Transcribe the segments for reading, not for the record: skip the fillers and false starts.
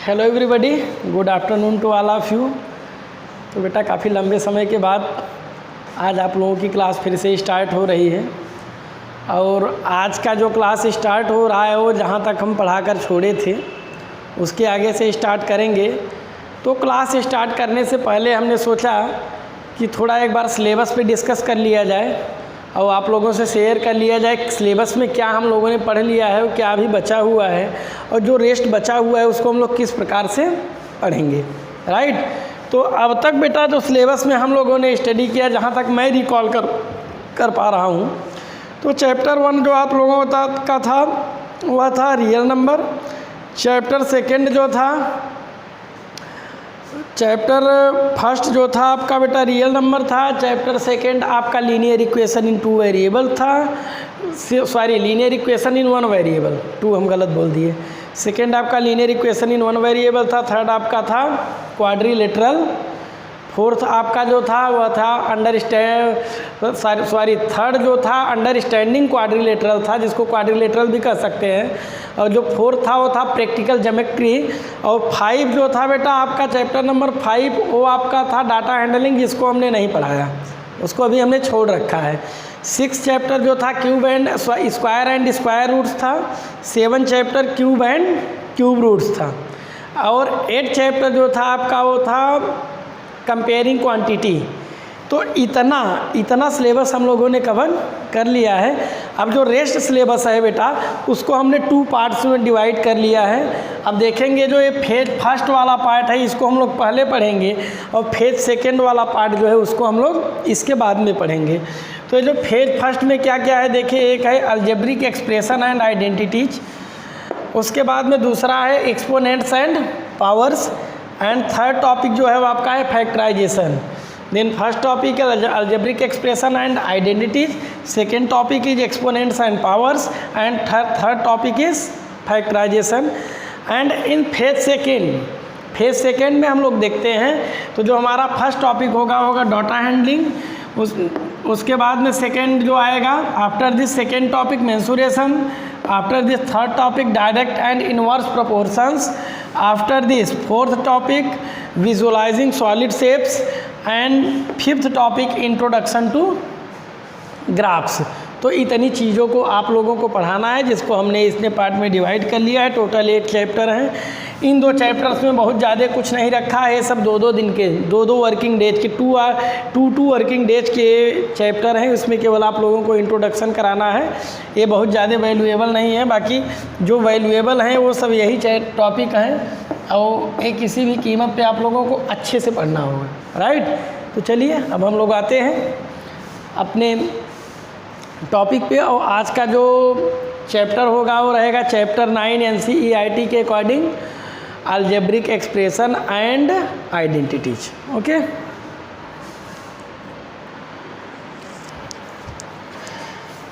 Hello everybody, good afternoon to all of you. तो बेटा काफ़ी लंबे समय के बाद आज आप लोगों की क्लास फिर से स्टार्ट हो रही है और आज का जो क्लास स्टार्ट हो रहा है वो जहाँ तक हम पढ़ाकर छोड़े थे उसके आगे से स्टार्ट करेंगे। तो क्लास स्टार्ट करने से पहले हमने सोचा कि थोड़ा एक बार सिलेबस पे डिस्कस कर लिया जाए और आप लोगों से शेयर कर लिया जाए सिलेबस में क्या हम लोगों ने पढ़ लिया है और क्या अभी बचा हुआ है और जो रेस्ट बचा हुआ है उसको हम लोग किस प्रकार से पढ़ेंगे, राइट। तो अब तक बेटा जो सिलेबस में हम लोगों ने स्टडी किया, जहाँ तक मैं रिकॉल कर पा रहा हूँ, तो चैप्टर 1 जो आप लोगों का था वह था रियल नंबर। चैप्टर 2 जो था, चैप्टर 1 जो था आपका बेटा रियल नंबर था। चैप्टर 2 आपका लीनियर इक्वेशन इन 2 वेरिएबल था, sorry linear equation in 1 variable, 2 हम गलत बोल दिए। 2 आपका लीनियर इक्वेशन इन 1 वेरिएबल था। 3 आपका था क्वाड्रिलेटरल। 4th आपका जो था वह था थर्ड जो था अंडरस्टैंडिंग क्वाड्रिलेटरल था, जिसको क्वाड्रिलेटरल भी कह सकते हैं। और जो 4th था वो था प्रैक्टिकल ज्योमेट्री। और 5 जो था बेटा आपका चैप्टर नंबर 5 वो आपका था डाटा हैंडलिंग, जिसको हमने नहीं पढ़ाया, उसको अभी हमने छोड़ रखा है। 6 चैप्टर जो था cube and square and square roots था। 7 chapter cube and cube roots था। और 8 चैप्टर जो था आपका वो था कंपेयरिंग क्वांटिटी। तो इतना सिलेबस हम लोगों ने कवर कर लिया है। अब जो रेस्ट सिलेबस है बेटा उसको हमने 2 पार्ट्स में डिवाइड कर लिया है। अब देखेंगे जो ये फेज 1 वाला पार्ट है इसको हम लोग पहले पढ़ेंगे और फेज 2 वाला पार्ट जो है उसको हम लोग इसके बाद में पढ़ेंगे। तो ये जो फेज 1 में क्या क्या है देखिए, एक है अलजेब्रिक एक्सप्रेशन एंड आइडेंटिटीज, उसके बाद में दूसरा है exponents and powers, and 3rd topic जो है वो आपका है फैक्टराइजेशन। देन फर्स्ट टॉपिक है algebraic expression and identities, 2nd topic is exponents and powers, and third topic is factorization. And in phase 2 में हम लोग देखते हैं तो जो हमारा फर्स्ट टॉपिक होगा डाटा हैंडलिंग। उसके बाद में 2nd जो आएगा, after this 2nd topic mensuration, after this 3rd topic direct and inverse proportions, after this 4th topic visualizing solid shapes, and 5th topic introduction to graphs. तो इतनी चीज़ों को आप लोगों को पढ़ाना है, जिसको हमने इतने पार्ट में डिवाइड कर लिया है। टोटल 8 चैप्टर हैं। इन 2 चैप्टर्स में बहुत ज़्यादा कुछ नहीं रखा है, सब 2-2 दिन के 2-2 वर्किंग डेज के 2 वर्किंग डेज के चैप्टर हैं। इसमें केवल आप लोगों को इंट्रोडक्शन कराना है। ये बहुत ज़्यादा वैल्यूएबल नहीं है, बाकी जो वैल्यूएबल हैं वो सब यही टॉपिक हैं और ये किसी भी कीमत पे आप लोगों को अच्छे से पढ़ना होगा, राइट। तो चलिए अब हम लोग आते हैं अपने टॉपिक पे। और आज का जो चैप्टर होगा वो रहेगा चैप्टर 9 NCERT के according algebraic expression and identities. Okay,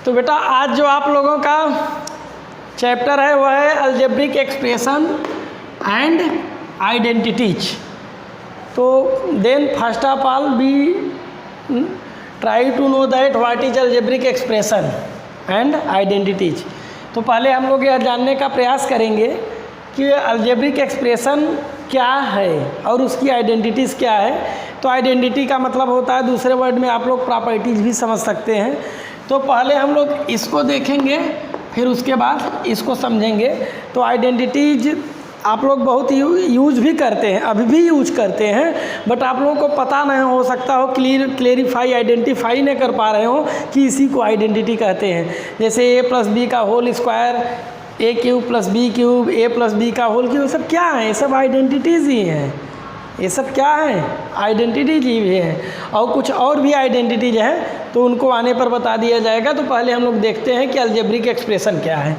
तो बेटा आज जो आप लोगों का चैप्टर है वह है अलजेब्रिक एक्सप्रेशन एंड आइडेंटिटीज। तो then first of all we try to know that what is algebraic expression and identities. तो पहले हम लोग यह जानने का प्रयास करेंगे कि अलजेब्रिक एक्सप्रेशन क्या है और उसकी आइडेंटिटीज़ क्या है। तो आइडेंटिटी का मतलब होता है, दूसरे वर्ड में आप लोग प्रॉपर्टीज़ भी समझ सकते हैं। तो पहले हम लोग इसको देखेंगे, फिर उसके बाद इसको समझेंगे। तो आइडेंटिटीज आप लोग बहुत यूज भी करते हैं, अभी भी यूज करते हैं, बट आप लोगों को पता नहीं हो सकता हो, क्लेरिफाई आइडेंटिफाई नहीं कर पा रहे हो कि इसी को आइडेंटिटी कहते हैं। जैसे a+b का whole square, a³ + b³ a+b का होल क्यूब, सब क्या है? ये सब आइडेंटिटीज़ ही हैं। ये सब क्या है? आइडेंटिटीज ही है। और कुछ और भी आइडेंटिटीज हैं तो उनको आने पर बता दिया जाएगा। तो पहले हम लोग देखते हैं कि अलजेब्रिक एक्सप्रेशन क्या है।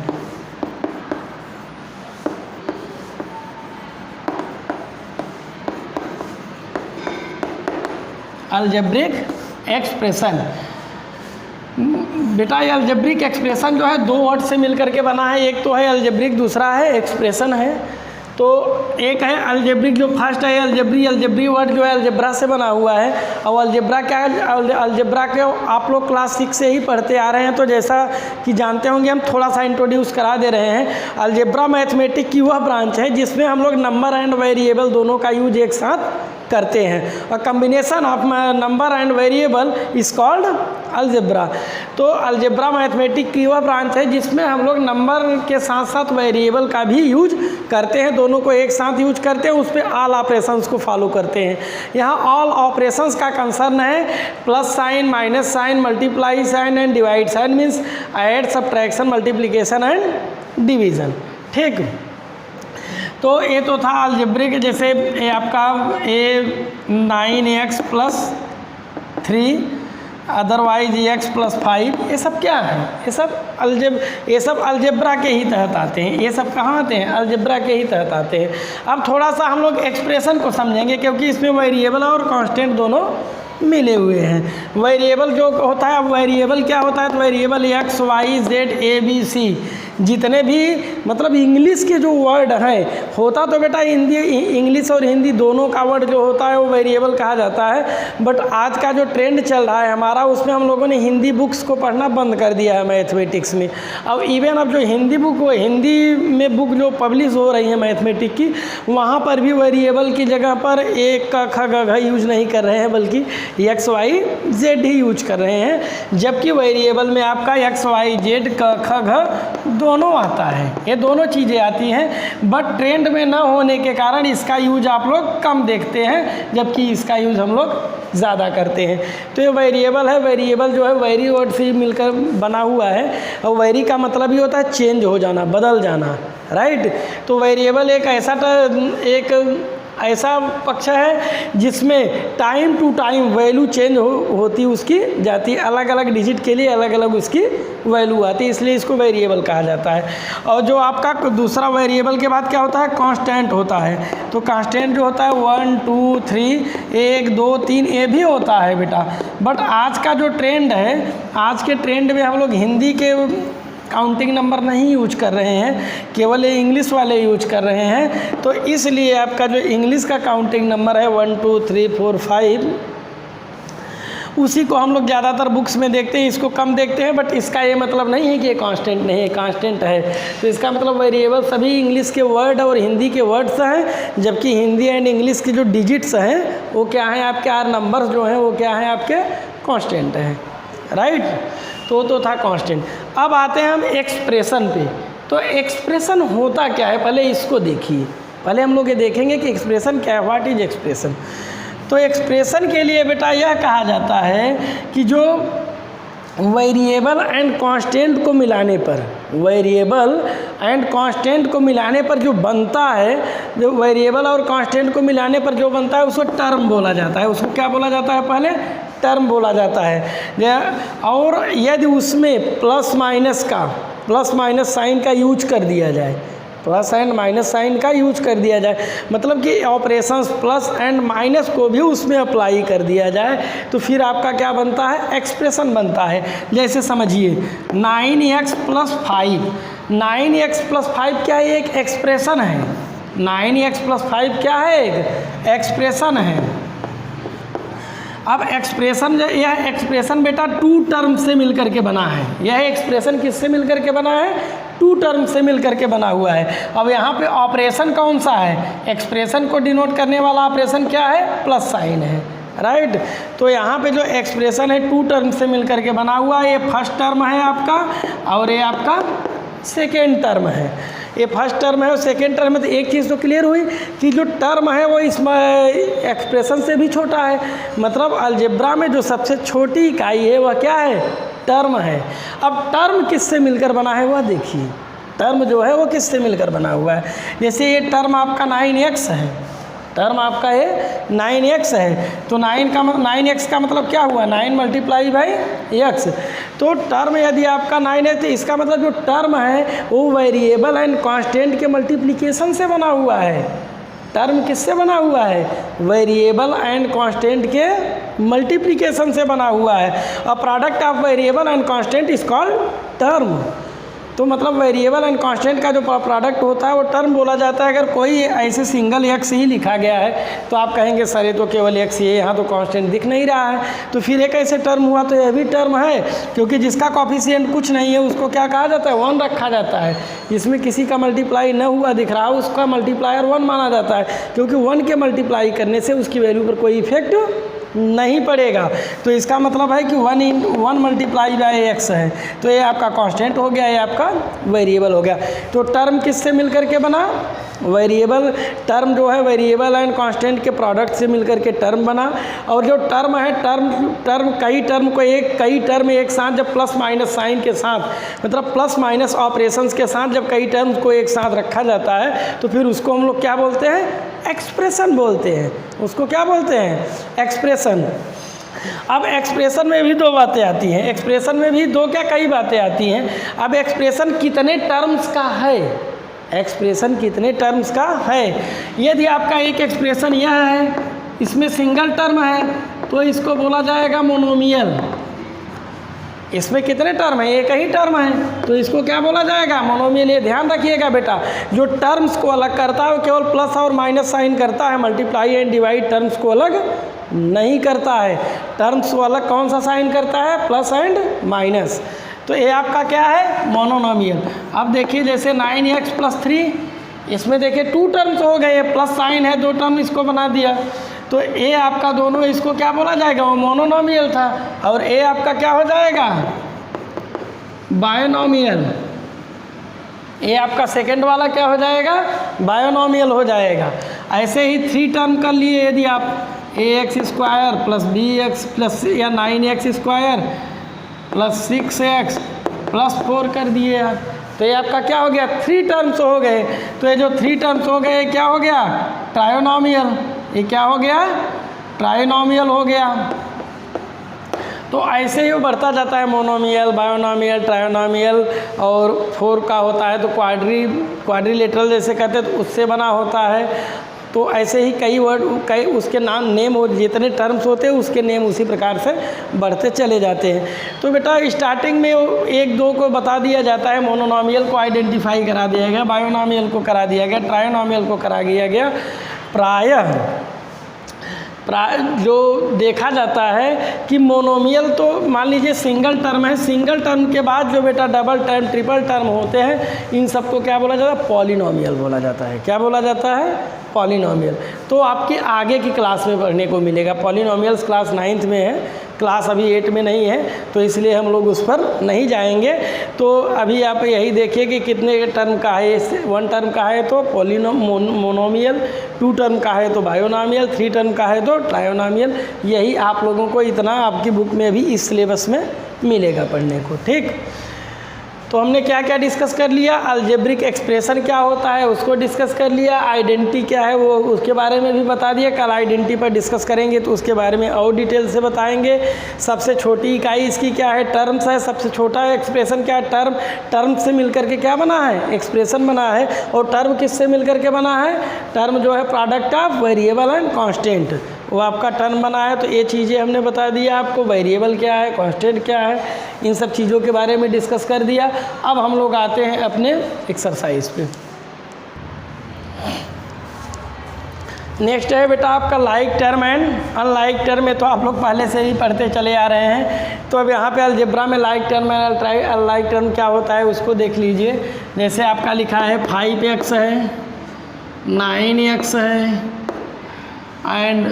अलजेब्रिक एक्सप्रेशन बेटा, ये अलजेब्रिक एक्सप्रेशन जो है 2 वर्ड से मिलकर के बना है। एक तो है अलजेब्रिक, दूसरा है एक्सप्रेशन है। तो एक है अलजेब्रिक, जो फर्स्ट है अलजेब्री वर्ड जो है अलजेब्रा से बना हुआ है। और अलजेब्रा क्या है, अलजेब्रा के आप लोग क्लास 6 से ही पढ़ते आ रहे हैं, तो जैसा कि जानते होंगे हम थोड़ा सा इंट्रोड्यूस करा दे रहे हैं। अलजेब्रा मैथमेटिक की वह ब्रांच है जिसमें हम लोग नंबर एंड वेरिएबल दोनों का यूज एक साथ करते हैं, और combination of number and variable is called algebra. तो अलजेब्रा मैथमेटिक की वह ब्रांच है जिसमें हम लोग नंबर के साथ साथ वेरिएबल का भी यूज करते हैं, दोनों को एक साथ यूज करते हैं, उस पर ऑल ऑपरेशंस को फॉलो करते हैं। यहाँ ऑल ऑपरेशंस का कंसर्न है plus sign, minus sign, multiply sign and divide sign, means add, subtraction, multiplication and division. ठीक, तो ये तो था अलजेब्रिक। जैसे ये आपका ए 9x + 3 अदरवाइज x + 5, ये सब क्या है, ये सब अलजेब्रा के ही तहत आते हैं। ये सब कहाँ आते हैं, अलजेब्रा के ही तहत आते हैं। अब थोड़ा सा हम लोग एक्सप्रेशन को समझेंगे, क्योंकि इसमें वेरिएबल और कांस्टेंट दोनों मिले हुए हैं। वेरिएबल जो होता है, अब वेरिएबल क्या होता है, तो variable x, y, z, a, b, c जितने भी मतलब इंग्लिश के जो वर्ड हैं, होता तो बेटा हिंदी, इंग्लिश और हिंदी दोनों का वर्ड जो होता है वो वेरिएबल कहा जाता है। बट आज का जो ट्रेंड चल रहा है हमारा, उसमें हम लोगों ने हिंदी बुक्स को पढ़ना बंद कर दिया है मैथमेटिक्स में। अब इवन अब जो हिंदी बुक, वो हिंदी में बुक जो पब्लिश हो रही है मैथमेटिक्स की, वहाँ पर भी वेरिएबल की जगह पर एक क ख ग घ यूज नहीं कर रहे हैं, बल्कि x, y, z ही यूज कर रहे हैं। जबकि वेरिएबल में आपका x, y, z, क ख घ दोनों आता है, ये दोनों चीज़ें आती हैं। बट ट्रेंड में न होने के कारण इसका यूज आप लोग कम देखते हैं, जबकि इसका यूज हम लोग ज़्यादा करते हैं। तो ये वेरिएबल है, वेरिएबल जो है वेरी वर्ड से मिलकर बना हुआ है, और वेरी का मतलब ही होता है चेंज हो जाना, बदल जाना, राइट। तो वेरिएबल एक ऐसा पक्ष है जिसमें time to time value change होती उसकी जाती, अलग अलग डिजिट के लिए अलग अलग उसकी वैल्यू आती है, इसलिए इसको वेरिएबल कहा जाता है। और जो आपका दूसरा वेरिएबल के बाद क्या होता है, कांस्टेंट होता है। तो कांस्टेंट जो होता है 1, 2, 3, 1, 2, 3 ये भी होता है बेटा। बट आज का जो ट्रेंड है, आज के ट्रेंड में हम लोग हिंदी के काउंटिंग नंबर नहीं यूज कर रहे हैं, केवल ये इंग्लिश वाले यूज कर रहे हैं। तो इसलिए आपका जो इंग्लिश का काउंटिंग नंबर है 1, 2, 3, 4, 5, उसी को हम लोग ज़्यादातर बुक्स में देखते हैं, इसको कम देखते हैं। बट इसका ये मतलब नहीं है कि ये कांस्टेंट नहीं है, कांस्टेंट है। तो इसका मतलब वेरिएबल सभी इंग्लिश के वर्ड और हिंदी के वर्ड्स हैं, जबकि हिंदी एंड इंग्लिश के जो डिजिट्स हैं वो क्या हैं आपके, आर नंबर्स जो हैं वो क्या हैं आपके, कांस्टेंट हैं, राइट। तो था कांस्टेंट। अब आते हैं हम एक्सप्रेशन पे। तो एक्सप्रेशन होता क्या है, पहले इसको देखिए। पहले हम लोग ये देखेंगे कि एक्सप्रेशन क्या है, व्हाट इज एक्सप्रेशन। तो एक्सप्रेशन के लिए बेटा यह कहा जाता है कि जो वेरिएबल एंड कांस्टेंट को मिलाने पर, वेरिएबल एंड कांस्टेंट को मिलाने पर जो बनता है, जो वेरिएबल और कांस्टेंट को मिलाने पर जो बनता है उसको टर्म बोला जाता है। उसको क्या बोला जाता है, पहले टर्म बोला जाता है। और यदि उसमें प्लस माइनस साइन का यूज कर दिया जाए, प्लस एंड माइनस साइन का यूज कर दिया जाए, मतलब कि ऑपरेशंस प्लस एंड माइनस को भी उसमें अप्लाई कर दिया जाए, तो फिर आपका क्या बनता है, एक्सप्रेशन बनता है। जैसे समझिए 9x + 5, 9x + 5 क्या है, एक एक्सप्रेशन है। 9x + 5 क्या है, एक एक्सप्रेशन है। अब एक्सप्रेशन, यह एक्सप्रेशन बेटा 2 टर्म से मिलकर के बना है। यह एक्सप्रेशन किससे मिलकर के बना है, 2 टर्म से मिलकर के बना हुआ है। अब यहाँ पे ऑपरेशन कौन सा है, एक्सप्रेशन को डिनोट करने वाला ऑपरेशन क्या है, प्लस साइन है, राइट। तो यहाँ पे जो एक्सप्रेशन है 2 टर्म से मिलकर के बना हुआ है। ये फर्स्ट टर्म है आपका, और ये आपका सेकेंड टर्म है। ये फर्स्ट टर्म है और सेकेंड टर्म है। तो एक चीज़ तो क्लियर हुई कि जो टर्म है वो इसमें एक्सप्रेशन से भी छोटा है। मतलब अलजेब्रा में जो सबसे छोटी इकाई है वह क्या है, टर्म है। अब टर्म किससे मिलकर बना है वह देखिए, टर्म जो है वो किससे मिलकर बना हुआ है। जैसे ये टर्म आपका 9x है, टर्म आपका ये 9x है, तो 9x का मतलब क्या हुआ, 9 × x। तो टर्म यदि आपका 9 है तो इसका मतलब जो टर्म है वो वेरिएबल एंड कांस्टेंट के मल्टीप्लिकेशन से बना हुआ है। टर्म किससे बना हुआ है, वेरिएबल एंड कांस्टेंट के मल्टीप्लिकेशन से बना हुआ है। A product of variable and constant is called term. तो मतलब वेरिएबल एंड कांस्टेंट का जो प्रोडक्ट होता है वो टर्म बोला जाता है। अगर कोई ऐसे सिंगल एक्स ही लिखा गया है तो आप कहेंगे सर ये तो केवल एक्स ही है, यहाँ तो कांस्टेंट दिख नहीं रहा है, तो फिर एक ऐसे टर्म हुआ तो यह भी टर्म है, क्योंकि जिसका कॉफिशिएंट कुछ नहीं है उसको क्या कहा जाता है, 1 रखा जाता है। इसमें किसी का मल्टीप्लाई न हुआ दिख रहा है उसका मल्टीप्लायर 1 माना जाता है, क्योंकि 1 के मल्टीप्लाई करने से उसकी वैल्यू पर कोई इफेक्ट नहीं पड़ेगा। तो इसका मतलब है कि 1 मल्टीप्लाई बाय एक्स है, तो ये आपका कांस्टेंट हो गया, ये आपका वेरिएबल हो गया। तो टर्म किससे मिलकर के बना, वेरिएबल टर्म जो है वेरिएबल एंड कांस्टेंट के प्रोडक्ट से मिलकर के टर्म बना। और जो टर्म है कई टर्म एक साथ जब प्लस माइनस साइन के साथ, मतलब प्लस माइनस ऑपरेशंस के साथ जब कई टर्म्स को एक साथ रखा जाता है तो फिर उसको हम लोग क्या बोलते हैं, एक्सप्रेशन बोलते हैं। उसको क्या बोलते हैं, एक्सप्रेशन। अब एक्सप्रेशन में भी 2 बातें आती हैं, एक्सप्रेशन में भी 2 क्या कई बातें आती हैं। अब एक्सप्रेशन कितने टर्म्स का है, एक्सप्रेशन कितने टर्म्स का है। यदि आपका एक एक्सप्रेशन यह है, इसमें सिंगल टर्म है तो इसको बोला जाएगा मोनोमियल। इसमें कितने टर्म है, एक ही टर्म है तो इसको क्या बोला जाएगा, मोनोमियल। ये ध्यान रखिएगा बेटा, जो टर्म्स को अलग करता है वो केवल प्लस और माइनस साइन करता है, मल्टीप्लाई एंड डिवाइड टर्म्स को अलग नहीं करता है। टर्म्स को अलग कौन सा साइन करता है, प्लस एंड माइनस। तो ये आपका क्या है, मोनोनोमियल। अब देखिए जैसे 9x + 3, इसमें देखिए 2 टर्म्स हो गए, प्लस साइन है 2 टर्म इसको बना दिया, तो ए आपका दोनों इसको क्या बोला जाएगा, वो मोनोनोमियल था। और ए आपका क्या हो जाएगा, बायोनोमियल। ए आपका सेकंड वाला क्या हो जाएगा, बायोनोमियल हो जाएगा। ऐसे ही 3 टर्म कर लिए, यदि आप ax² + bx प्लस या 9x² + 6x + 4 कर दिए आप, तो ये आपका क्या हो गया, 3 टर्म्स हो गए। तो ये जो 3 टर्म्स हो गए क्या हो गया, ट्रायोनोमियल। ये क्या हो गया, ट्रायोनोमियल हो गया। तो ऐसे ही वो बढ़ता जाता है, मोनोमियल, बायोनोमियल, ट्रायोनोमियल। और 4 का होता है तो क्वाड्रिलेटरल जैसे कहते हैं तो उससे बना होता है। तो ऐसे ही कई उसके नेम हो, जितने टर्म्स होते हैं उसके नेम उसी प्रकार से बढ़ते चले जाते हैं। तो बेटा स्टार्टिंग में 1-2 को बता दिया जाता है, मोनोनोमियल को आइडेंटिफाई करा दिया गया, बायोनोमियल को करा दिया गया, ट्रायोनोमियल को करा दिया गया। प्रायः जो देखा जाता है कि मोनोमियल तो मान लीजिए सिंगल टर्म है, सिंगल टर्म के बाद जो बेटा डबल टर्म, ट्रिपल टर्म होते हैं, इन सबको क्या बोला जाता है, पॉलिनोमियल बोला जाता है। क्या बोला जाता है, पॉलिनोमियल। तो आपके आगे की क्लास में पढ़ने को मिलेगा। पॉलिनोमियल्स क्लास 9th में है, क्लास अभी 8 में नहीं है, तो इसलिए हम लोग उस पर नहीं जाएंगे। तो अभी आप यही देखिए कि कितने टर्म का है, 1 टर्म का है तो मोनोमियल, 2 टर्म का है तो बायोनोमियल, 3 टर्म का है तो ट्रायोनोमियल। यही आप लोगों को इतना आपकी बुक में भी इस सिलेबस में मिलेगा पढ़ने को, ठीक। तो हमने क्या क्या डिस्कस कर लिया, अलजेब्रिक एक्सप्रेशन क्या होता है उसको डिस्कस कर लिया, आइडेंटिटी क्या है वो उसके बारे में भी बता दिया। कल आइडेंटिटी पर डिस्कस करेंगे तो उसके बारे में और डिटेल से बताएंगे। सबसे छोटी इकाई इसकी क्या है, टर्म्स है। सबसे छोटा एक्सप्रेशन क्या है, टर्म से मिलकर के क्या बना है, एक्सप्रेशन बना है। और टर्म किससे मिलकर के बना है, टर्म जो है product of variable and constant, वो आपका टर्म बना है। तो ये चीज़ें हमने बता दिया आपको, वेरिएबल क्या है, कांस्टेंट क्या है, इन सब चीज़ों के बारे में डिस्कस कर दिया। अब हम लोग आते हैं अपने एक्सरसाइज पे। नेक्स्ट है बेटा आपका like term and unlike term में तो आप लोग पहले से ही पढ़ते चले आ रहे हैं। तो अब यहाँ पे अलजेब्रा में like term and unlike term क्या होता है उसको देख लीजिए। जैसे आपका लिखा है 5x है, 9x है एंड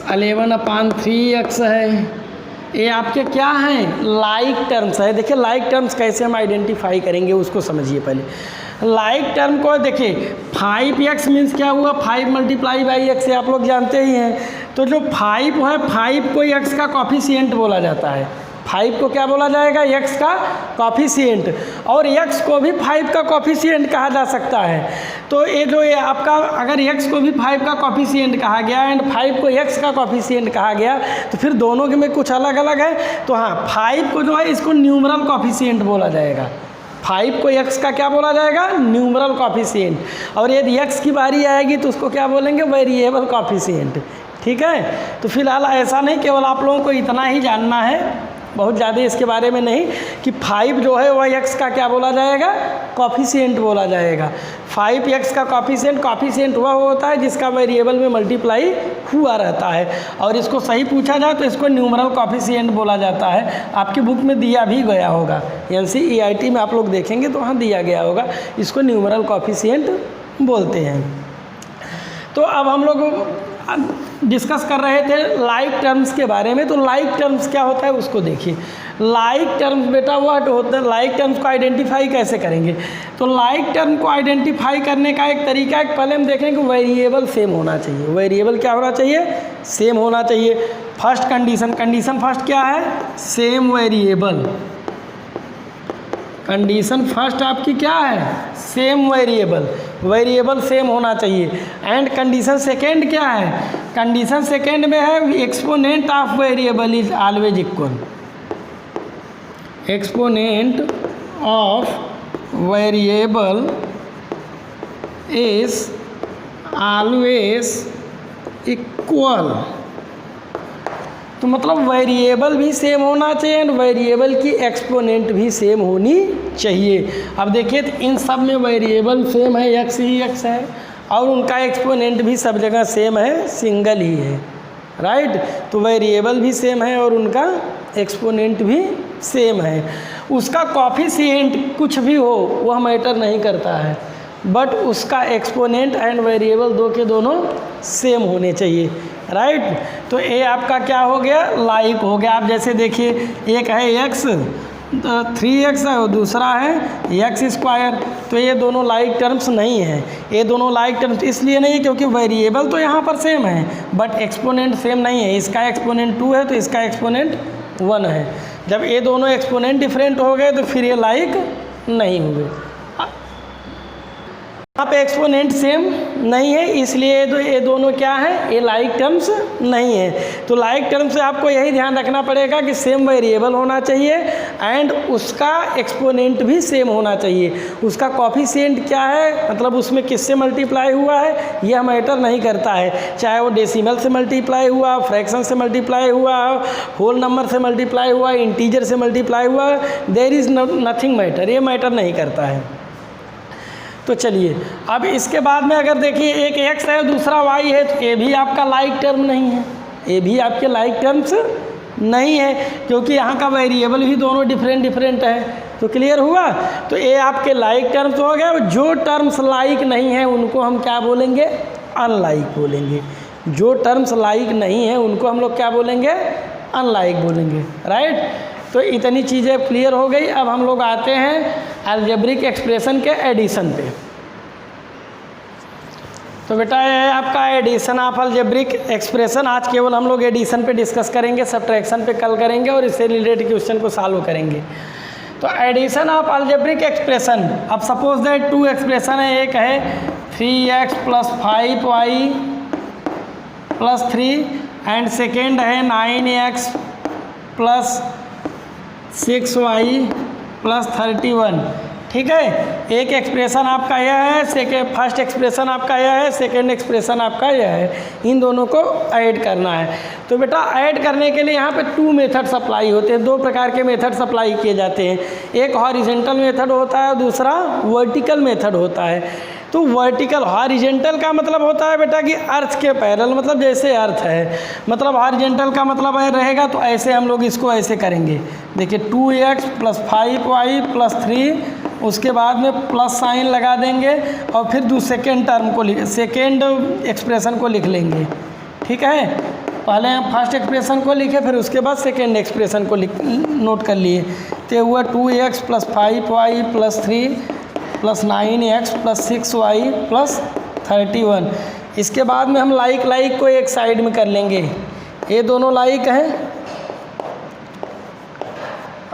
11/3x है। ये आपके क्या हैं, लाइक टर्म्स है। देखिए लाइक टर्म्स कैसे हम आइडेंटिफाई करेंगे उसको समझिए पहले। लाइक टर्म को देखिए 5x मीन्स क्या हुआ, 5 × x आप लोग जानते ही हैं। तो जो 5 है, 5 को x का कॉफिशिएंट बोला जाता है। 5 को क्या बोला जाएगा, x का कॉफिशिएंट। और x को भी 5 का कॉफिशिएंट कहा जा सकता है। तो ये आपका अगर x को भी 5 का कॉफिशिएंट कहा गया एंड 5 को x का कॉफिशिएंट कहा गया तो फिर दोनों के में कुछ अलग अलग है। तो हाँ, 5 को जो है इसको न्यूमरल कॉफिशिएंट बोला जाएगा। 5 को x का क्या बोला जाएगा, न्यूमरल कॉफिशिएंट। और यदि x की बारी आएगी तो उसको क्या बोलेंगे, वेरिएबल कॉफिशिएंट। ठीक है। तो फिलहाल ऐसा नहीं, केवल आप लोगों को इतना ही जानना है बहुत ज़्यादा इसके बारे में नहीं कि 5 जो है वह x का क्या बोला जाएगा, कॉफिशिएंट बोला जाएगा। 5x का कॉफिशिएंट वह होता है जिसका वेरिएबल में मल्टीप्लाई हुआ रहता है, और इसको सही पूछा जाए तो इसको न्यूमरल कॉफिशिएंट बोला जाता है। आपकी बुक में दिया भी गया होगा, NCERT में आप लोग देखेंगे तो वहाँ दिया गया होगा, इसको न्यूमरल कॉफिशिएंट बोलते हैं। तो अब हम लोग डिस्कस कर रहे थे लाइक टर्म्स के बारे में। तो लाइक टर्म्स क्या होता है उसको देखिए। लाइक टर्म्स बेटा व्हाट होता है, लाइक टर्म्स को आइडेंटिफाई कैसे करेंगे। तो लाइक टर्म को आइडेंटिफाई करने का एक तरीका है, पहले हम देखें कि वेरिएबल सेम होना चाहिए। वेरिएबल क्या होना चाहिए, सेम होना चाहिए। फर्स्ट कंडीशन फर्स्ट क्या है, सेम वेरिएबल। कंडीशन फर्स्ट आपकी क्या है, सेम वेरिएबल सेम होना चाहिए। एंड कंडीशन सेकेंड क्या है, कंडीशन सेकेंड में है exponent of variable is always equal. Exponent of variable is always equal. तो मतलब वेरिएबल भी सेम होना चाहिए एंड वेरिएबल की एक्सपोनेंट भी सेम होनी चाहिए। अब देखिए तो इन सब में वेरिएबल सेम है, x ही x है, और उनका एक्सपोनेंट भी सब जगह सेम है, सिंगल ही है, राइट। तो वेरिएबल भी सेम है और उनका एक्सपोनेंट भी सेम है। उसका कॉफिशिएंट कुछ भी हो वह मैटर नहीं करता है, बट उसका एक्सपोनेंट एंड वेरिएबल दो के दोनों सेम होने चाहिए, राइट। तो ये आपका क्या हो गया, लाइक हो गया। आप जैसे देखिए एक है x 3x है और दूसरा है x²। तो ये दोनों लाइक टर्म्स नहीं हैं। ये दोनों लाइक टर्म्स इसलिए नहीं है क्योंकि वेरिएबल तो यहाँ पर सेम है बट एक्सपोनेंट सेम नहीं है। इसका एक्सपोनेंट 2 है तो इसका एक्सपोनेंट 1 है। जब ये दोनों एक्सपोनेंट डिफरेंट हो गए तो फिर ये लाइक नहीं हुए। यहाँ पे एक्सपोनेंट सेम नहीं है इसलिए तो ये दोनों क्या है, ये लाइक टर्म्स नहीं है। तो लाइक टर्म से आपको यही ध्यान रखना पड़ेगा कि सेम वेरिएबल होना चाहिए एंड उसका एक्सपोनेंट भी सेम होना चाहिए। उसका कॉफिशिएंट क्या है, मतलब उसमें किससे मल्टीप्लाई हुआ है यह मैटर नहीं करता है, चाहे वो डेसिमल से मल्टीप्लाई हुआ, फ्रैक्शन से मल्टीप्लाई हुआ, होल नंबर से मल्टीप्लाई हुआ, इंटीजर से मल्टीप्लाई हुआ, देयर इज़ नथिंग मैटर, ये मैटर नहीं करता है। तो चलिए अब इसके बाद में अगर देखिए एक x है दूसरा y है तो ये भी आपका लाइक टर्म नहीं है, ये भी आपके लाइक टर्म्स नहीं है क्योंकि यहाँ का वेरिएबल भी दोनों डिफरेंट है। तो क्लियर हुआ। तो ये आपके लाइक टर्म्स हो गए। जो टर्म्स लाइक नहीं है उनको हम क्या बोलेंगे, अनलाइक बोलेंगे। जो टर्म्स लाइक नहीं है उनको हम लोग क्या बोलेंगे, अनलाइक बोलेंगे, राइट। तो इतनी चीज़ें क्लियर हो गई। अब हम लोग आते हैं अलजेब्रिक एक्सप्रेशन के एडिशन पे। तो बेटा ये है आपका एडिशन ऑफ अलजेब्रिक एक्सप्रेशन। आज केवल हम लोग एडिशन पे डिस्कस करेंगे, सब्ट्रैक्शन पे कल करेंगे और इससे रिलेटेड क्वेश्चन को सॉल्व करेंगे। तो एडिशन ऑफ अलजेब्रिक एक्सप्रेशन, अब सपोज दैट 2 एक्सप्रेशन है। एक है 3x + 5y + 3 एंड सेकेंड है 9x + 6y + 31। ठीक है, एक एक्सप्रेशन आपका यह है, फर्स्ट एक्सप्रेशन आपका यह है, सेकेंड एक्सप्रेशन आपका यह है। इन दोनों को ऐड करना है। तो बेटा ऐड करने के लिए यहाँ पे 2 मेथड्स अप्लाई होते हैं, 2 प्रकार के मेथड्स अप्लाई किए जाते हैं। एक हॉरिजॉन्टल मेथड होता है और दूसरा वर्टिकल मेथड होता है। तो वर्टिकल, हॉरिजॉन्टल का मतलब होता है बेटा कि अर्थ के पैरेलल, मतलब जैसे अर्थ है, मतलब हॉरिजॉन्टल का मतलब रहेगा तो ऐसे हम लोग इसको ऐसे करेंगे। देखिए 2x + 5y + 3, उसके बाद में प्लस साइन लगा देंगे और फिर सेकेंड टर्म को सेकेंड एक्सप्रेशन को लिख लेंगे। ठीक है, पहले हम फर्स्ट एक्सप्रेशन को लिखे फिर उसके बाद सेकेंड एक्सप्रेशन को नोट कर लिए। तो हुआ 2x + 5y + 3 + 9x + 6y + 31। इसके बाद में हम लाइक को एक साइड में कर लेंगे। ये दोनों लाइक हैं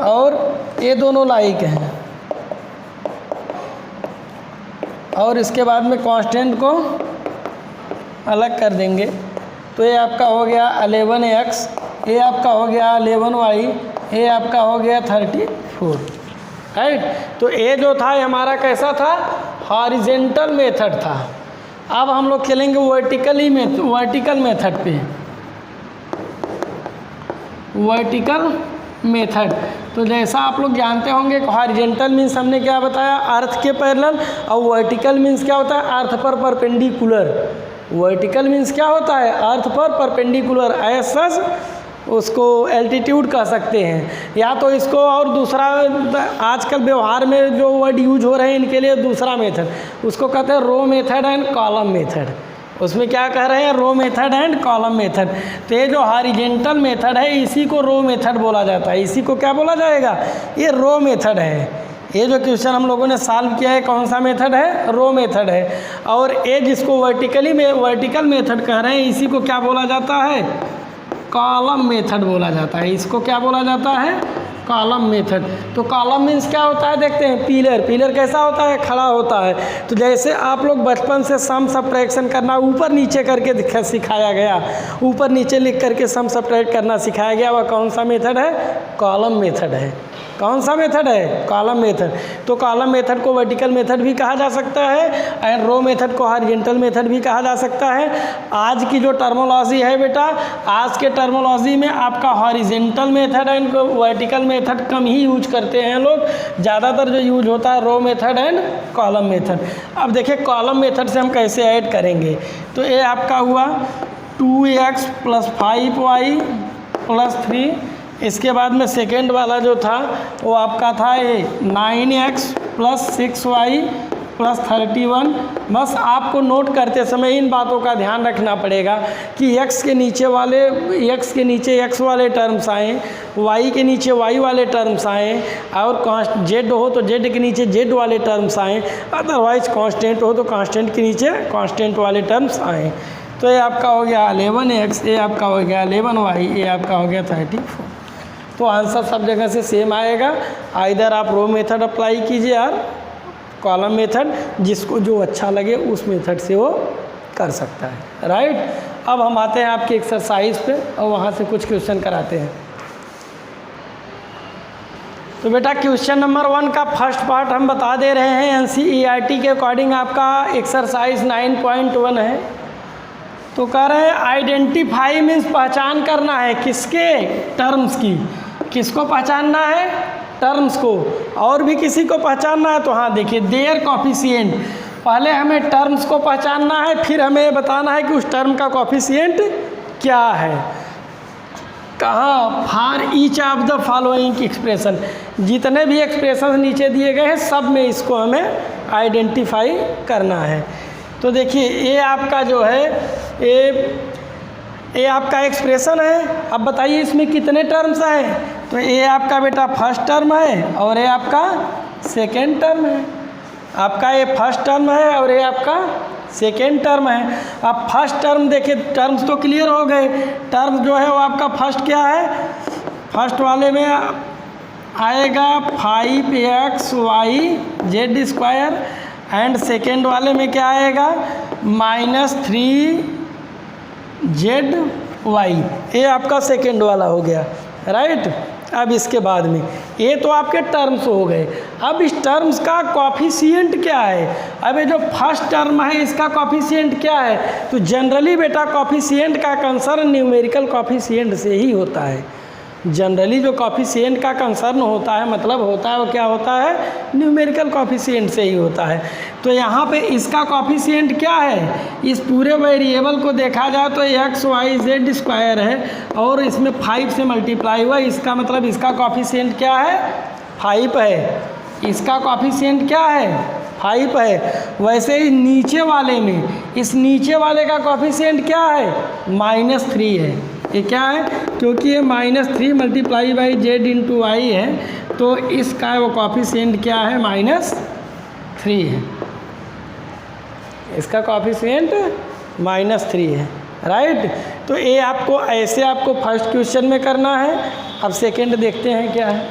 और ये दोनों लाइक हैं, और इसके बाद में कांस्टेंट को अलग कर देंगे। तो ये आपका हो गया 11x, ये आपका हो गया 11y, ये आपका हो गया 34, राइट। तो ये जो था हमारा कैसा था, हॉरिजॉन्टल मेथड था। अब हम लोग चलेंगे वर्टिकल मेथड पे। Vertical method. तो जैसा आप लोग जानते होंगे हॉरिजेंटल मीन्स हमने क्या बताया, अर्थ के पैरेलल, और वर्टिकल मीन्स क्या होता है, अर्थ पर परपेंडिकुलर। वर्टिकल मीन्स क्या होता है, अर्थ पर परपेंडिकुलर, ऐसा उसको एल्टीट्यूड कह सकते हैं। या तो इसको और दूसरा आजकल व्यवहार में जो वर्ड यूज हो रहे हैं इनके लिए दूसरा मेथड, उसको कहते हैं रो मेथड एंड कॉलम मेथड। उसमें क्या कह रहे हैं, रो मेथड एंड कॉलम मेथड। तो ये जो हॉरिजेंटल मेथड है इसी को रो मेथड बोला जाता है। इसी को क्या बोला जाएगा, ये रो मेथड है। ये जो क्वेश्चन हम लोगों ने सॉल्व किया है कौन सा मेथड है, रो मेथड है। और ये जिसको वर्टिकल मेथड कह रहे हैं इसी को क्या बोला जाता है, कॉलम मेथड बोला जाता है। इसको क्या बोला जाता है, कॉलम मेथड। तो कॉलम मीन्स क्या होता है, देखते हैं, पिलर कैसा होता है, खड़ा होता है। तो जैसे आप लोग बचपन से सम सब्ट्रैक्शन करना ऊपर नीचे करके सिखाया गया, ऊपर नीचे लिख करके सम सब्ट्रैक्ट करना सिखाया गया, वह कौन सा मेथड है, कॉलम मेथड है। कौन सा मेथड है, कॉलम मेथड। तो कॉलम मेथड को वर्टिकल मेथड भी कहा जा सकता है एंड रो मेथड को हॉरिजॉन्टल मेथड भी कहा जा सकता है। आज की जो टर्मोलॉजी है बेटा, आज के टर्मोलॉजी में आपका horizontal method and vertical method come he use करते हैं लोग, ज़्यादातर जो यूज होता है रो मेथड एंड कॉलम मेथड। अब देखिए कॉलम मेथड से हम कैसे ऐड करेंगे। तो ये आपका हुआ 2x + 5y + 3। इसके बाद में सेकेंड वाला जो था वो आपका था ये 9x + 6y + 31। बस आपको नोट करते समय इन बातों का ध्यान रखना पड़ेगा कि x के नीचे x वाले टर्म्स आएँ, y के नीचे y वाले टर्म्स आएँ, और z हो तो z के नीचे z वाले टर्म्स आएँ, अदरवाइज कांस्टेंट हो तो कांस्टेंट के नीचे कांस्टेंट वाले टर्म्स आएँ। तो ये आपका हो गया 11x, ये आपका हो गया 11y, ये आपका हो गया 34। तो आंसर सब जगह से सेम आएगा। आइदर आप रो मेथड अप्लाई कीजिए और कॉलम मेथड, जिसको जो अच्छा लगे उस मेथड से वो कर सकता है, राइट। अब हम आते हैं आपकी एक्सरसाइज पे और वहाँ से कुछ क्वेश्चन कराते हैं। तो बेटा क्वेश्चन नंबर 1 का फर्स्ट पार्ट हम बता दे रहे हैं, NCERT के अकॉर्डिंग आपका एक्सरसाइज 9.1 है। तो कह रहे हैं आइडेंटिफाई मीन्स पहचान करना है, किसके, टर्म्स की। किसको पहचानना है, टर्म्स को। और भी किसी को पहचानना है तो हाँ देखिए देयर कॉफिशिएंट। पहले हमें टर्म्स को पहचानना है, फिर हमें बताना है कि उस टर्म का कॉफिशिएंट क्या है। कहाँ, for each of the following expression, जितने भी एक्सप्रेशन नीचे दिए गए हैं सब में इसको हमें आइडेंटिफाई करना है। तो देखिए ये आपका जो है ये आपका एक्सप्रेशन है। अब बताइए इसमें कितने टर्म्स हैं। तो ये आपका बेटा फर्स्ट टर्म है और ये आपका सेकेंड टर्म है। आपका ये फर्स्ट टर्म है और ये आपका सेकेंड टर्म है। अब फर्स्ट टर्म देखिए, टर्म्स तो क्लियर हो गए। टर्म जो है वो आपका फर्स्ट क्या है, फर्स्ट वाले में आएगा 5xy z² एंड सेकेंड वाले में क्या आएगा -3zy। ये आपका सेकेंड वाला हो गया, राइट। अब इसके बाद में ये तो आपके टर्म्स हो गए। अब इस टर्म्स का कॉफिशिएंट क्या है। अब ये जो फर्स्ट टर्म है इसका कॉफिशिएंट क्या है। तो जनरली बेटा कॉफिशिएंट का कंसर्न न्यूमेरिकल कॉफिशिएंट से ही होता है। जनरली जो कॉफिशिएंट का कंसर्न होता है, मतलब होता है वो क्या होता है, न्यूमेरिकल कॉफिशिएंट से ही होता है। तो यहाँ पे इसका कॉफिशिएंट क्या है, इस पूरे वेरिएबल को देखा जाए तो xyz² है और इसमें 5 से मल्टीप्लाई हुआ, इसका मतलब इसका कॉफिशिएंट क्या है, 5 है। इसका कॉफिशिएंट क्या है, 5 है। वैसे ही नीचे वाले में, इस नीचे वाले का कॉफिशिएंट क्या है, -3 है। ये क्या है, क्योंकि ये -3 × z × है, तो इसका वो कॉफिशिएंट क्या है, -3 है। इसका कॉफिशिएंट -3 है, राइट। तो ये आपको ऐसे आपको फर्स्ट क्वेश्चन में करना है। अब सेकेंड देखते हैं क्या है।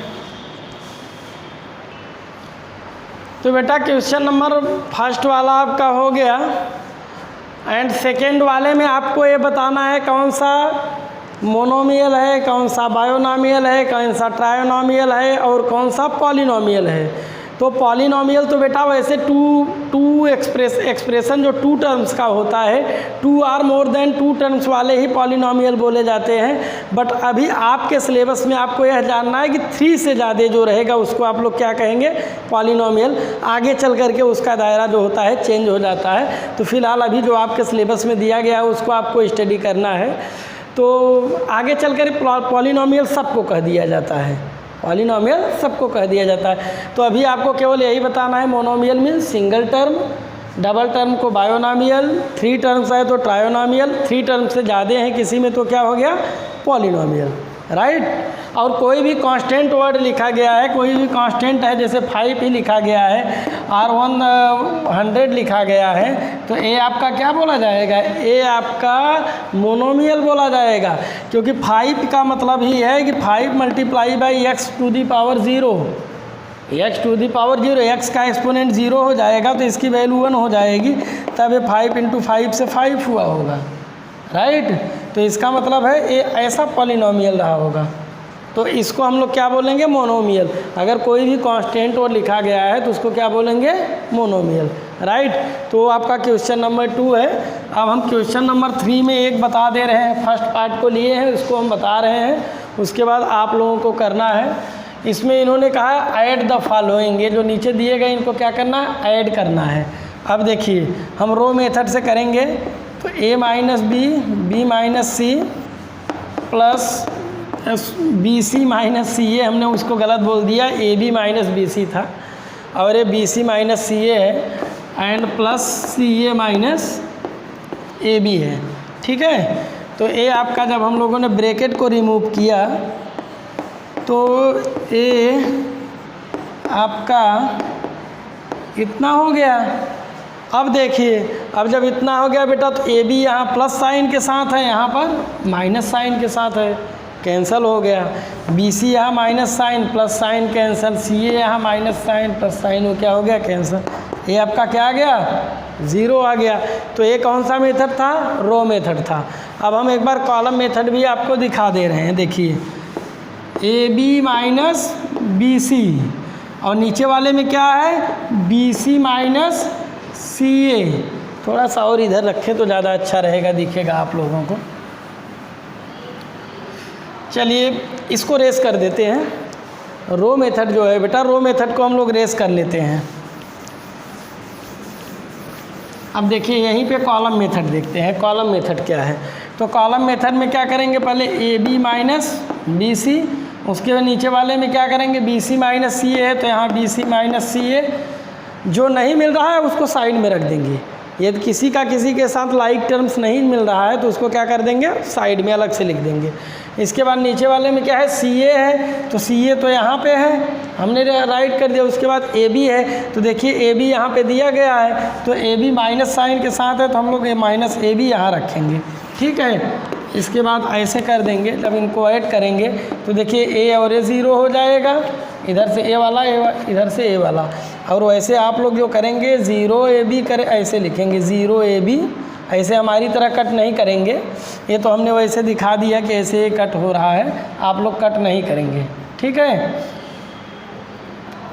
तो बेटा क्वेश्चन नंबर फर्स्ट वाला आपका हो गया एंड सेकेंड वाले में आपको ये बताना है कौन सा मोनोमियल है, कौन सा बायोनॉमियल है, कौन सा ट्रायोनॉमियल है और कौन सा पॉलिनॉमियल है। तो पॉलिनोमियल तो बेटा वैसे टू एक्सप्रेशन जो टू टर्म्स का होता है, 2 आर मोर देन 2 टर्म्स वाले ही पॉलिनोमियल बोले जाते हैं। बट अभी आपके सिलेबस में आपको यह जानना है कि 3 से ज़्यादा जो रहेगा उसको आप लोग क्या कहेंगे, पॉलिनोमियल। आगे चल करके उसका दायरा जो होता है चेंज हो जाता है। तो फिलहाल अभी जो आपके सिलेबस में दिया गया है उसको आपको स्टडी करना है। तो आगे चल कर पॉलिनोमियल सबको कह दिया जाता है, पॉलिनोमियल सबको कह दिया जाता है। तो अभी आपको केवल यही बताना है, monomial means single term, double term को बायोनोमियल, 3 टर्म्स है तो ट्रायोनोमियल, 3 टर्म से ज़्यादा हैं किसी में तो क्या हो गया, पॉलिनोमियल, राइट। और कोई भी कांस्टेंट वर्ड लिखा गया है, कोई भी कांस्टेंट है, जैसे 5 ही लिखा गया है और 100 लिखा गया है, तो ए आपका क्या बोला जाएगा, ए आपका मोनोमियल बोला जाएगा। क्योंकि 5 का मतलब ही है कि 5 multiply by x to the power 0, x to the power 0, x का एक्सपोनेंट 0 हो जाएगा तो इसकी वैल्यू 1 हो जाएगी, तब ये 5 × 5 से 5 हुआ होगा, राइट। तो इसका मतलब है ये ऐसा पॉलिनोमियल रहा होगा, तो इसको हम लोग क्या बोलेंगे, मोनोमियल। अगर कोई भी कांस्टेंट और लिखा गया है तो उसको क्या बोलेंगे, मोनोमियल, राइट। तो आपका क्वेश्चन नंबर 2 है। अब हम क्वेश्चन नंबर 3 में एक बता दे रहे हैं, फर्स्ट पार्ट को लिए हैं उसको हम बता रहे हैं, उसके बाद आप लोगों को करना है। इसमें इन्होंने कहा ऐड द फॉलोइंग, ये जो नीचे दिए गए इनको क्या करना है, ऐड करना है। अब देखिए हम रो मेथड से करेंगे, तो a minus b, b minus c plus b c minus c a, हमने उसको गलत बोल दिया, a b minus b c था और ये b c minus c a है and plus c a minus a b है, ठीक है। तो ए आपका जब हम लोगों ने ब्रैकेट को रिमूव किया तो ए आपका इतना हो गया। अब देखिए, अब जब इतना हो गया बेटा तो ए बी यहाँ प्लस साइन के साथ है, यहाँ पर माइनस साइन के साथ है, कैंसिल हो गया। बी सी यहाँ minus sign plus sign cancel, c a यहाँ माइनस साइन प्लस साइन हो क्या हो गया, कैंसिल। ये आपका क्या आ गया, 0 आ गया। तो ये कौन सा मेथड था, रो मेथड था। अब हम एक बार कॉलम मेथड भी आपको दिखा दे रहे हैं, देखिए a b minus b c और नीचे वाले में क्या है, बी सी माइनस सी ए। थोड़ा सा और इधर रखें तो ज़्यादा अच्छा रहेगा, दिखेगा आप लोगों को। चलिए इसको रेस कर देते हैं। रो मेथड जो है बेटा, रो मेथड को हम लोग रेस कर लेते हैं। अब देखिए यहीं पे कॉलम मेथड देखते हैं, कॉलम मेथड क्या है। तो कॉलम मेथड में क्या करेंगे, पहले a b minus b c, उसके बाद नीचे वाले में क्या करेंगे, B c minus c a है तो यहाँ बी सी माइनस सी ए। जो नहीं मिल रहा है उसको साइड में रख देंगे। यदि किसी का किसी के साथ लाइक टर्म्स नहीं मिल रहा है तो उसको क्या कर देंगे, साइड में अलग से लिख देंगे। इसके बाद नीचे वाले में क्या है, सी ए है, तो सी ए तो यहाँ पे है, हमने राइट कर दिया। उसके बाद ए बी है, तो देखिए ए बी यहाँ पे दिया गया है, तो ए बी माइनस साइन के साथ है तो हम लोग ये माइनस ए बी यहाँ रखेंगे, ठीक है। इसके बाद ऐसे कर देंगे, जब इनको ऐड करेंगे तो देखिए ए और ए 0 हो जाएगा, इधर से ए वाला इधर से ए वाला। और वैसे आप लोग जो करेंगे 0 ए बी करें, ऐसे लिखेंगे 0 ए बी, ऐसे हमारी तरह कट नहीं करेंगे। ये तो हमने वैसे दिखा दिया कि ऐसे कट हो रहा है, आप लोग कट नहीं करेंगे, ठीक है।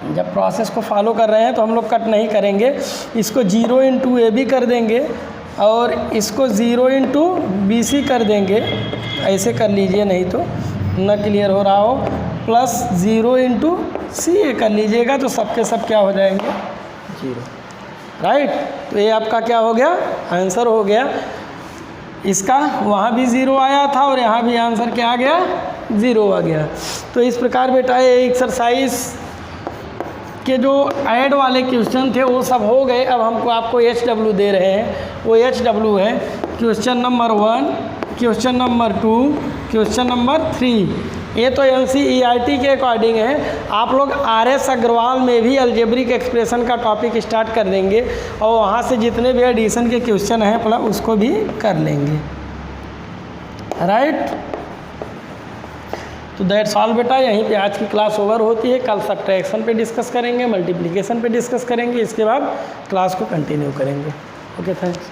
जब प्रोसेस को फॉलो कर रहे हैं तो हम लोग कट नहीं करेंगे। इसको 0 × ए बी कर देंगे और इसको 0 × बी सी कर देंगे, ऐसे कर लीजिए नहीं तो न क्लियर हो रहा हो, प्लस 0 × सी ए कर लीजिएगा तो सबके सब क्या हो जाएंगे, 0, राइट। तो ये आपका क्या हो गया, आंसर हो गया। इसका वहाँ भी 0 आया था और यहाँ भी आंसर क्या आ गया, 0 आ गया। तो इस प्रकार बेटा ये एक्सरसाइज के जो ऐड वाले क्वेश्चन थे वो सब हो गए। अब हमको आपको HW दे रहे हैं, वो HW है question number 1, question number 2, question number 3। ये तो NCERT के अकॉर्डिंग है। आप लोग RS अग्रवाल में भी अलजेब्रिक एक्सप्रेशन का टॉपिक स्टार्ट कर देंगे और वहाँ से जितने भी एडिशन के क्वेश्चन हैं प्लस उसको भी कर लेंगे, राइट। तो दैट्स ऑल बेटा, यहीं पे आज की क्लास ओवर होती है। कल सब्ट्रैक्शन पे डिस्कस करेंगे, मल्टीप्लिकेशन पे डिस्कस करेंगे, इसके बाद क्लास को कंटिन्यू करेंगे। Okay, thanks.